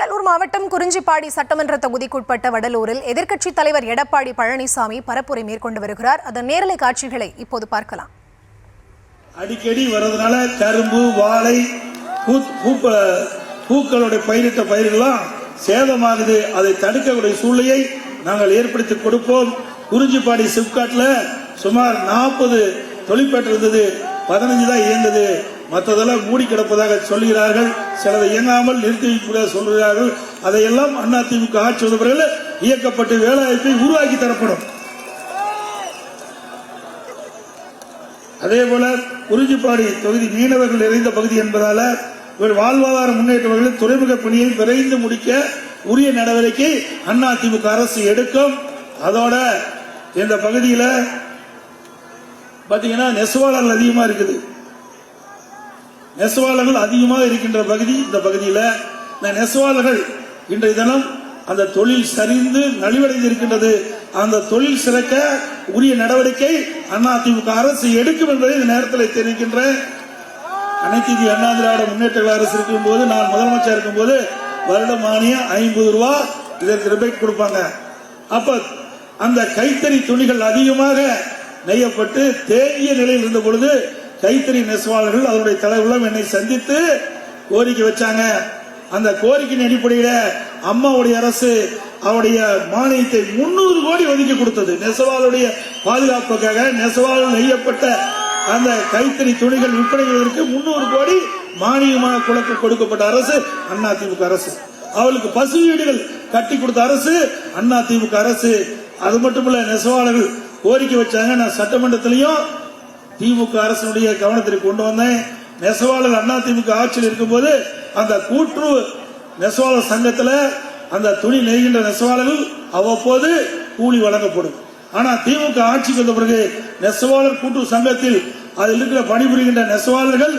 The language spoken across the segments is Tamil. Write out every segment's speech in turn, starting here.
கடலூர் மாவட்டம் குறிஞ்சிப்பாடி சட்டமன்ற தொகுதிக்குட்பட்ட வடலூரில் எதிர்க்கட்சித் தலைவர் எடப்பாடி பழனிசாமி பரப்புரை மேற்கொண்டு வருகிறார். அதன் நேரலை காட்சிகளை இப்போது பார்க்கலாம். அடிக்கடி வரதுனால கரும்பு, வாழை, பூக்களுடைய பயிரிட்ட பயிர்கள்லாம் சேதமாகுது. அதை தடுக்கக்கூடிய சூழ்நிலையை நாங்கள் ஏற்படுத்தி கொடுப்போம். குறிஞ்சிப்பாடி சிப்காட்ல சுமார் 40 தொழிற்பேட்டை இருந்தது, 15 தான் இயங்குது. மற்றதெல்லாம் மூடி கிடப்பதாக சொல்கிறார்கள். சிலதை இயங்காமல் நிறுத்தி வைப்பதாக சொல்கிறார்கள். அதையெல்லாம் அதிமுக ஆட்சி வந்தவர்கள் இயக்கப்பட்டு வேலைவாய்ப்பை உருவாக்கி தரப்படும். அதே போல குறிஞ்சிப்பாடி தொகுதி மீனவர்கள் நிறைந்த பகுதி என்பதால வாழ்வாதார முன்னேற்றவர்கள் துறைமுக பணியை விரைந்து முடிக்க உரிய நடவடிக்கை அதிமுக அரசு எடுக்கும். அதோட இந்த பகுதியில் பாத்தீங்கன்னா நெசவாளர்கள் அதிகமா இருக்குது. நெசவாளர்கள் அதிகமாக இருக்கின்ற பகுதி இந்த பகுதியில் இந்த நெசவாளர்கள் இன்றைய தினம் அந்த தொழில் சரிந்து நலிவடைந்து இருக்கின்றது. அந்த தொழில் சிறக்க உரிய நடவடிக்கை அதிமுக அரசு எடுக்கும் என்பதை இந்த நேரத்தில் தெரிவிக்கின்றேன். அனைத்து இந்திய அண்ணா திராவிட முன்னேற்ற அரசு இருக்கும் போது, நான் முதலமைச்சர் இருக்கும் போது வருட மானியம் 50 ரூபாய் இதற்கு ரிபேட் கொடுப்பாங்க. அப்ப அந்த கைத்தறி துணிகள் அதிகமாக நெய்யப்பட்டு தேங்கிய நிலையில் இருந்த பொழுது கைத்தறி நெசவாளர்கள் அவருடைய தலைவர்களும் என்னை சந்தித்து கோரிக்கை வச்சாங்க. அந்த கோரிக்கையின் அடிப்படையில் அம்மாவுடைய அரசு அவருடைய மானியத்தை 300 கோடி ஒதுக்கி கொடுத்தது. நெசவாளுடைய பாதுகாப்புக்காக நெசவாளர்கள் நெய்யப்பட்ட அந்த கைத்தறி துணிகள் விற்பனைகளுக்கு 300 கோடி மானியமாக கொடுக்கப்பட்ட அரசு அதிமுக அரசு. அவளுக்கு பசு வீடுகள் கட்டி கொடுத்த அரசு அதிமுக அரசு. அது மட்டுமல்ல, நெசவாளர்கள் கோரிக்கை வச்சாங்க. நான் சட்டமன்றத்திலையும் திமுக அரசுடைய கவனத்திற்கு கொண்டு வந்தேன். நெசவாளர் அதிமுக ஆட்சியில் இருக்கும்போது அந்த கூட்டுறவு நெசவாளர் சங்கத்தில் அந்த துணி நெய்கின்ற நெசவாளர்கள் அவ்வப்போது கூலி வழங்கப்படும். ஆனா திமுக ஆட்சிக்கு வந்த பிறகு நெசவாளர் கூட்டுறவு சங்கத்தில் அதில் இருக்கிற பணிபுரிகின்ற நெசவாளர்கள்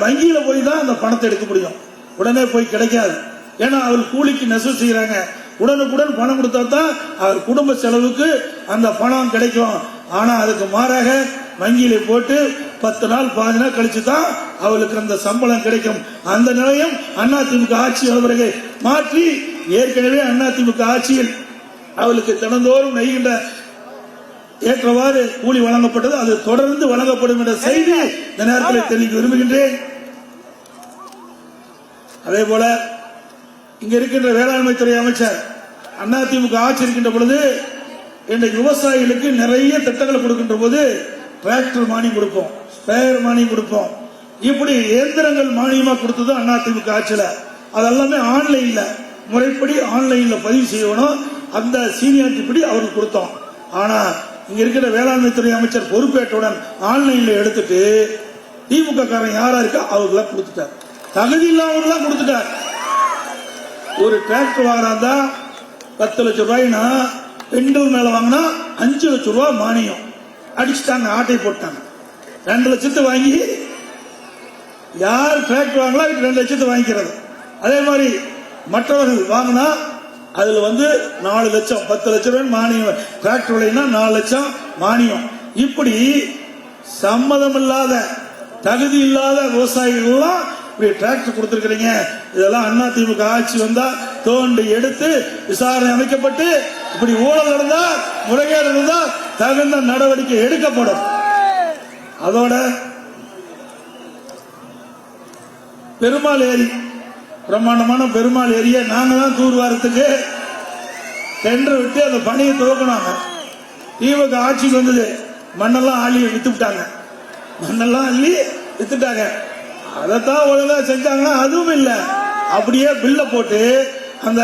வங்கியில போய் தான் அந்த பணத்தை எடுக்க முடியும். உடனே போய் கிடைக்காது. ஏன்னா அவர் கூலிக்கு நெசவு செய்யறாங்க. உடனுக்குடன் பணம் கொடுத்தா தான் அவர் குடும்ப செலவுக்கு அந்த பணம் கிடைக்கும். ஆனா அதுக்கு மாறாக வங்கியில போட்டு 10 நாள் 15 நாள் கழிச்சு தான் அவளுக்கு அந்த சம்பளம் கிடைக்கும். அந்த நிலையம் அதிமுக ஆட்சி அவர்களை மாற்றி ஏற்கனவே அதிமுக ஆட்சியில் அவளுக்கு தினந்தோறும் நெய்கின்ற ஏற்றவாறு கூலி வழங்கப்பட்டது. அது தொடர்ந்து வழங்கப்படும் என்ற செய்தி இந்த நேரத்தில் தெரிவிக்க விரும்புகின்றேன். அதே போல இங்க இருக்கின்ற வேளாண்மை துறை அமைச்சர் அதிமுக ஆட்சி இருக்கின்ற பொழுது இன்றைக்கு விவசாயிகளுக்கு நிறைய திட்டங்களை கொடுக்கின்ற போது டிராக்டர் மானியம் கொடுப்போம், ஸ்பேர் மானியம் கொடுப்போம். இப்படி இயந்திரங்கள் மானியமா கொடுத்தது அதிமுக ஆட்சியில. அதெல்லாமே ஆன்லைன்ல முறைப்படி ஆன்லைன்ல பதிவு செய்யணும். அந்த சீனியாரிட்டி படி அவருக்கு கொடுத்தோம். ஆனா இங்க இருக்கிற வேளாண்மை துறை அமைச்சர் பொறுப்பேற்றவுடன் ஆன்லைன்ல எடுத்துட்டு திமுக காரன் யாரா இருக்கா அவர்களா கொடுத்துட்டார். தகுதி இல்லாதவர்களா கொடுத்துட்டார். ஒரு டிராக்டர் வாங்கினா 10 லட்சம் ரூபாய்னா பெண்கள் மேல வாங்கினா 5 லட்சம் ரூபாய் மானியம் அடிச்சுட்டாங்க, ஆட்டை போட்டாங்க. 2 லட்சத்தை வாங்கி யார் டிராக்டர் வாங்கலாம் 2 லட்சத்தை வாங்கிக்கிறது. அதே மாதிரி மற்றவர்கள் வாங்கினா அதுல 4 லட்சம் 10 லட்சம் ரூபாய் மானியம். டிராக்டர் விலைனா 4 லட்சம் மானியம். இப்படி சம்மதம் இல்லாத தகுதி இல்லாத விவசாயிகள் இப்படி டிராக்டர் கொடுத்திருக்கிறீங்க. இதெல்லாம் அதிமுக ஆட்சி வந்தா தோண்டி எடுத்து விசாரணை அமைக்கப்பட்டு இப்படி ஊழல் நடந்தா முறைகேடு இருந்தா தகுந்த நடவடிக்கை எடுக்கப்படும். அதோட பெருமாள் ஏரி, பிரம்மாண்டமான பெருமாள் ஏரியை நாங்க தான் தூர்வாரத்துக்கு டெண்டர் விட்டு அந்த பணியை துவக்கணும். திமுக ஆட்சிக்கு வந்தது, மண்ணெல்லாம் அள்ளி வித்துட்டாங்க. மண்ணெல்லாம் அள்ளி வித்துட்டாங்க. அதைத்தான் ஒழுங்கா செஞ்சாங்கன்னா அதுவும் இல்லை. அப்படியே பில்ல போட்டு அந்த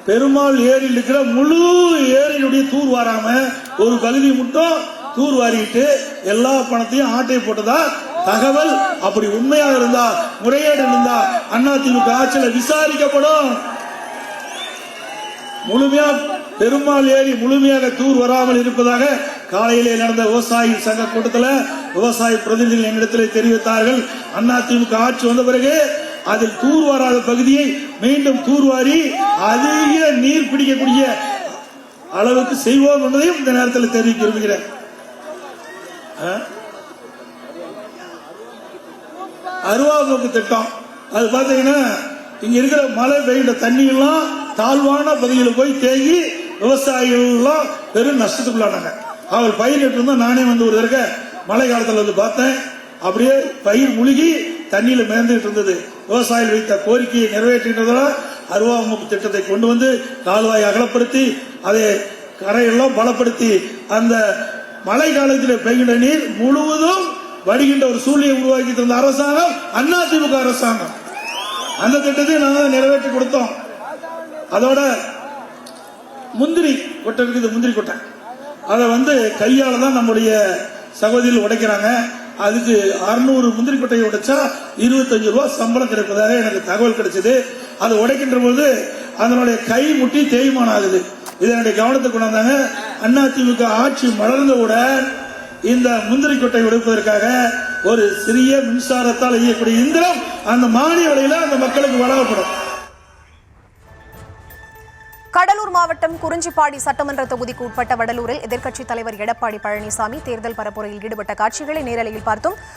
பெருமாள் ஏரியில் இருக்கிற முழு ஏரியினுடைய தூர் வாராம ஒரு பகுதி மட்டும் தூர் வாரிட்டு எல்லா பணத்தையும் ஆட்டை போட்டதா தகவல். அப்படி உண்மையாக இருந்தா, முறையீடு இருந்தா அதிமுக ஆட்சியில் விசாரிக்கப்படும். முழுமையா பெருமாள் ஏரி முழுமையாக தூர் வராமல் இருப்பதாக காலையிலே நடந்த விவசாயி சங்க கூட்டத்தில் விவசாய பிரதிநிதிகள் என்னிடத்தில் தெரிவித்தார்கள். அதிமுக ஆட்சி வந்த பிறகு அதில் தூர் வராத பகுதியை மீண்டும் தூர்வாரி அதிக நீர் பிடிக்கக்கூடிய அளவுக்கு செய்வோம் என்பதையும் இந்த நேரத்தில் தெரிவிக்க விரும்புகிறேன். அருவாபோக்கு திட்டம் அது பாத்தீங்கன்னா இங்க இருக்கிற மழை பெய்கிற தண்ணி எல்லாம் தாழ்வான பகுதியில் போய் தேங்கி விவசாயிகள் எல்லாம் பெரும் நஷ்டத்துக்குள்ளானாங்க. அவர் பயிர் இருந்தா நானே வந்து ஒரு தடவை மழை காலத்துல வந்து பார்த்தேன். அப்படியே பயிர் முழுகி தண்ணியில மிதந்துட்டு இருந்தது. விவசாயிகள் வைத்த கோரிக்கையை நிறைவேற்றுகின்றதால அருவாமுக திட்டத்தை கொண்டு வந்து கால்வாயை அகலப்படுத்தி அதை கரையெல்லாம் பலப்படுத்தி அந்த மழை காலத்தில் பெய்கின்ற நீர் முழுவதும் வடிகின்ற ஒரு சூழ்நிலை உருவாக்கி தந்த அரசாங்கம் அதிமுக அரசாங்கம். அந்த திட்டத்தை நாங்கள் நிறைவேற்றி கொடுத்தோம். அதோட முந்திரி கொட்டை இருக்குது, முந்திரி கொட்டை அதை வந்து கையால தான் நம்முடைய சகோதரிகள் உடைக்கிறாங்க. அதுக்கு 600 முந்திரி கொட்டையை உடைச்சா 25 ரூபாய் சம்பளம் கிடைப்பதாக எனக்கு தகவல் கிடைச்சது. அதை உடைக்கின்ற போது அதனுடைய கை முட்டி தேய்மானம் ஆகுது. இதனுடைய கவனத்தை கொண்டாந்தாங்க. அதிமுக ஆட்சி மலர்ந்தவுடன் இந்த முந்திரி கொட்டை உடைப்பதற்காக ஒரு சிறிய மின்சாரத்தால் இயக்கக்கூடிய இயந்திரம் அந்த மானிய விலையில அந்த மக்களுக்கு வழங்கப்படும். கடலூர் மாவட்டம் குறிஞ்சிப்பாடி சட்டமன்ற தொகுதிக்கு உட்பட்ட வடலூரில் எதிர்க்கட்சித் தலைவர் எடப்பாடி பழனிசாமி தேர்தல் பரப்புரையில் ஈடுபட்ட காட்சிகளை நேரலையில் பார்த்தோம்.